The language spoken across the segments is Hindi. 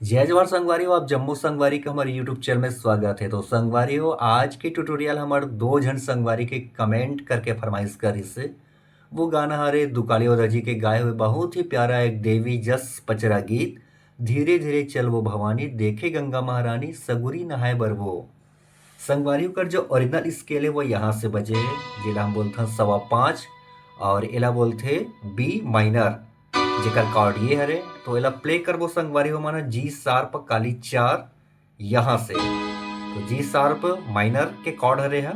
जय जवाहर संगवारी आप जम्मू संगवारी का हमारे यूट्यूब चैनल में स्वागत है। तो संगवारी हो आज के ट्यूटोरियल हमारे दो जन संगवारी के कमेंट करके फरमाइश करी से वो गाना हरे दुकाली और रजी के गाए हुए बहुत ही प्यारा एक देवी जस पचरा गीत धीरे धीरे चल वो भवानी देखे गंगा महारानी सगुरी नहाए बरवो। संगवारी कर जो ओरिजिनल स्केल है वो यहाँ से बजे है जिला हम बोलते हैं 5.25 और एला बोलते बी माइनर जेकर कॉर्ड ये हरे। तो एला प्ले करबो संगवारी हो माना जी शार्प काली 4 यहाँ से। तो जी शार्प माइनर के कॉर्ड हरे है।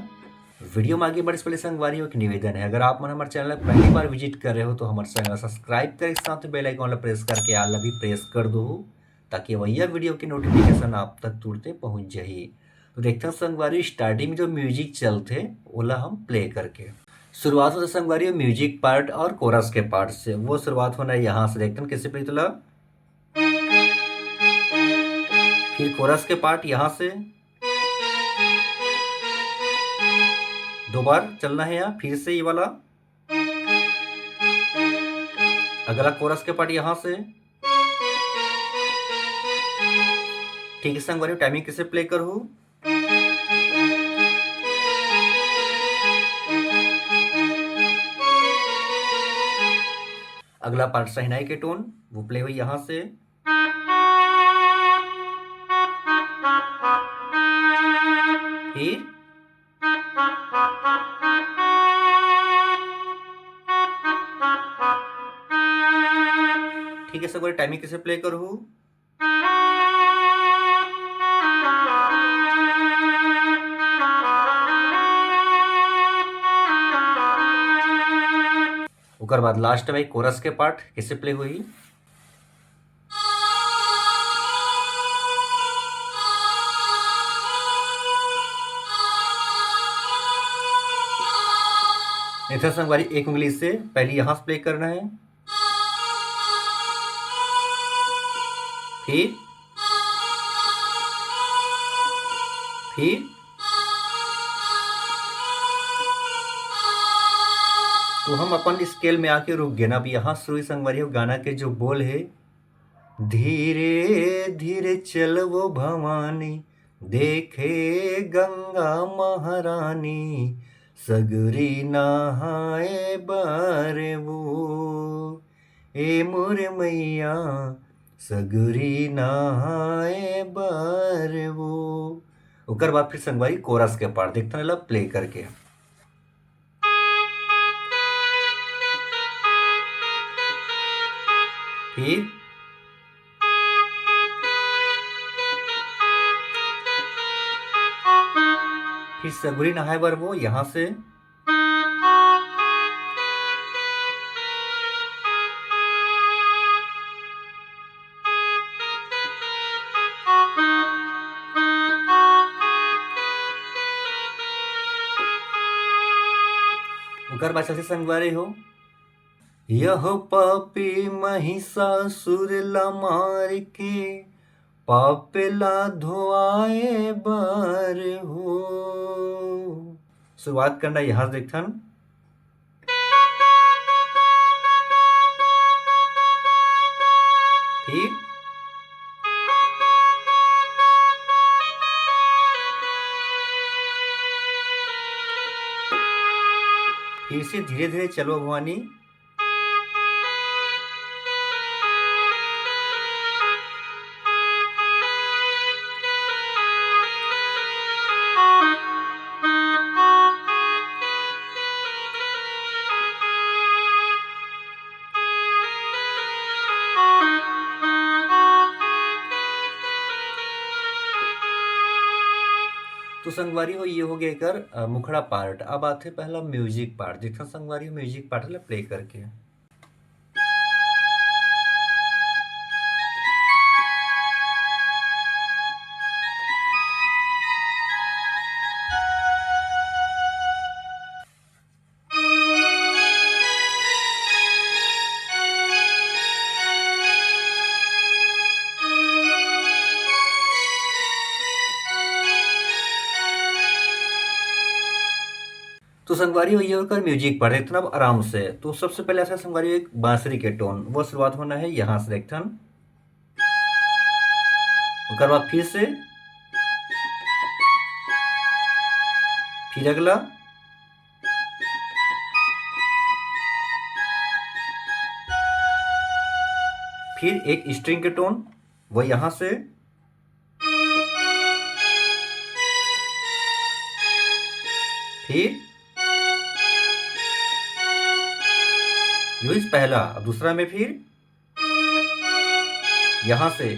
वीडियो में आगे बढ़े से पहले संगवारी हो एक निवेदन है, अगर आप मन हमारे चैनल पहली बार विजिट कर रहे हो तो हमारे चैनल सब्सक्राइब कर साथ बेल आइकन प्रेस करके आल भी प्रेस कर दो ताकि वही वीडियो की नोटिफिकेशन आप तक तुरंत पहुंच जाए। तो देखते हैं संगवारी स्टार्टिंग में जो म्यूजिक चलते ओला हम प्ले करके शुरुआत होता संगवारी म्यूजिक पार्ट और कोरस के पार्ट से। वो शुरुआत होना है यहाँ से, देखते हैं कैसे प्ले चला। फिर कोरस के पार्ट यहाँ से दो बार चलना है यहाँ, फिर से ये वाला अगला कोरस के पार्ट यहाँ से। ठीक है संगवारी टाइमिंग कैसे प्ले करूँ। अगला पार्ट शहनाई के टोन वो प्ले हुई यहां से। फिर ठीक है सब टाइमिंग कैसे प्ले करूं। उसके बाद लास्ट में कोरस के पार्ट कैसे प्ले हुई। इधर संगवारी एक उंगली से पहले यहां से प्ले करना है, फिर तो हम अपन स्केल में आके रुक गए ना। अब यहाँ शुरू संगवारी हो गाना के जो बोल है धीरे धीरे चल वो भवानी देखे गंगा महारानी सगरी नहाए बारे वो ए मोरे मैया सगरी नहाए बारे वो। उकर बाद फिर संगवारी कोरस के पार्ट देखते हैं प्ले करके। फिर सगुरी नहाए बर वो यहां से। उकर बाद से संगवारी हो यह पापी महिषासुर ला मार के पापेला धोआए बार हो। शुरुआत करना यहां से देखन। फिर से धीरे धीरे चलो भवानी। तो संगवारी हो ये हो गया कर मुखड़ा पार्ट। अब आते पहला म्यूजिक पार्ट, देखा संगवारी हो म्यूजिक पार्ट प्ले करके। तो संगवारी हो ये होकर म्यूजिक पढ़े इतना आराम से। तो सबसे पहले ऐसा संगवारी एक बांसुरी के टोन वो शुरुआत होना है यहाँ से देखथन। उसके बाद फिर अगला, फिर एक स्ट्रिंग के टोन, वो यहां से, फिर यू पहला। अब दूसरा में फिर यहां से,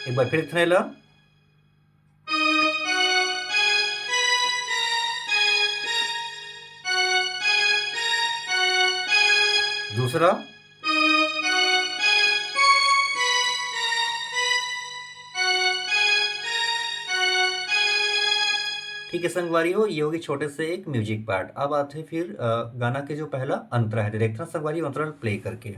एक बार फिर थ्रेला, दूसरा, ठीक है संगवारी हो, ये होगी छोटे से एक म्यूजिक पार्ट। अब आते हैं फिर गाना के जो पहला अंतरा है, देखते हैं संगवारी अंतरा प्ले करके।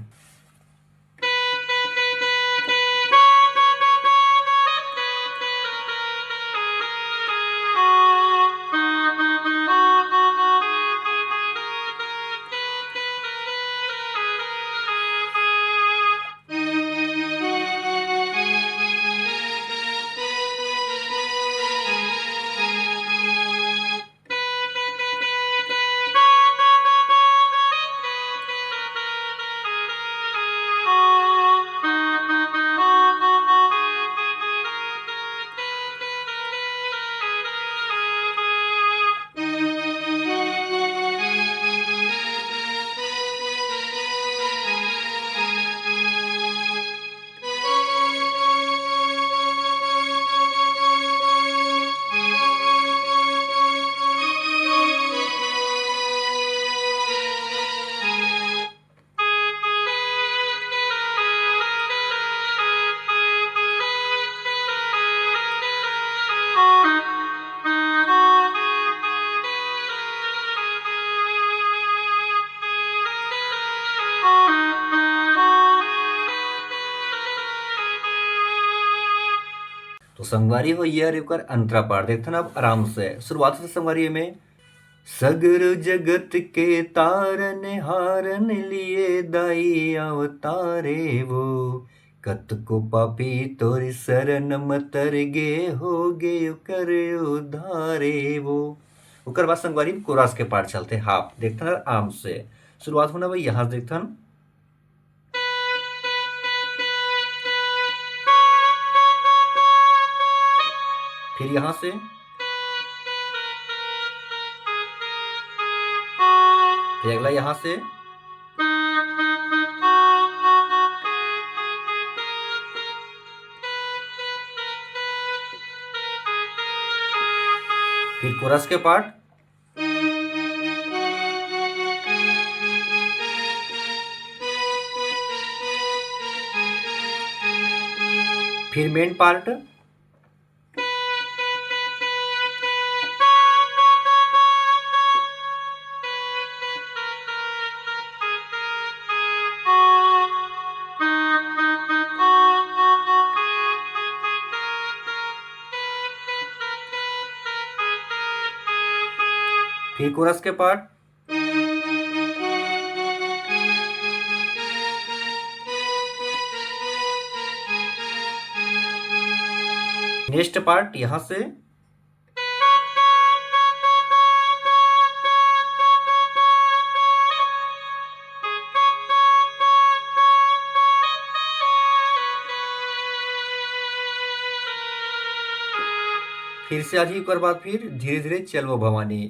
तो संगवारी हो ये रेकर अंतरा पार देखते ना। अब आराम से शुरुआत से संगवारी में, सगर जगत के तारन हारन लिए दाई अवतारे वो, कत को पापी तोरी शरण मतर गे हो गे कर उधारे वो। उकर बाद संगवारी कोरस के पार्ट चलते हाफ देखते ना आराम से। शुरुआत होना भाई यहाँ देखते हैं, फिर यहां से, फिर अगला यहां से, फिर कोरस के पार्ट, फिर मेन पार्ट, फिर कोरस के पार्ट, नेक्स्ट पार्ट यहां से, फिर से आधी एक बाद फिर धीरे धीरे चलो भवानी।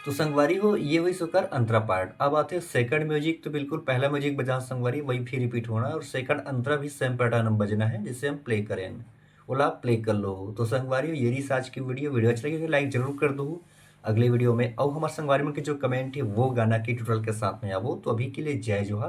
तो संगवारी हो ये हुई सुकर अंतरा पार्ट। अब आते हैं सेकंड म्यूजिक। तो बिल्कुल पहला म्यूजिक बजा संगवारी वही फिर रिपीट होना, और सेकंड अंतरा भी सेम पैटर्न में बजना है जिससे हम प्ले करें। बोला प्ले कर लो। तो संगवारी हो ये रही आज की वीडियो अच्छी लगी तो लाइक जरूर कर दो। अगले वीडियो में अब हमारे संगवारी में के जो कमेंट है वो गाना की ट्यूटोरियल के साथ में आवो। तो अभी के लिए जय जोहार।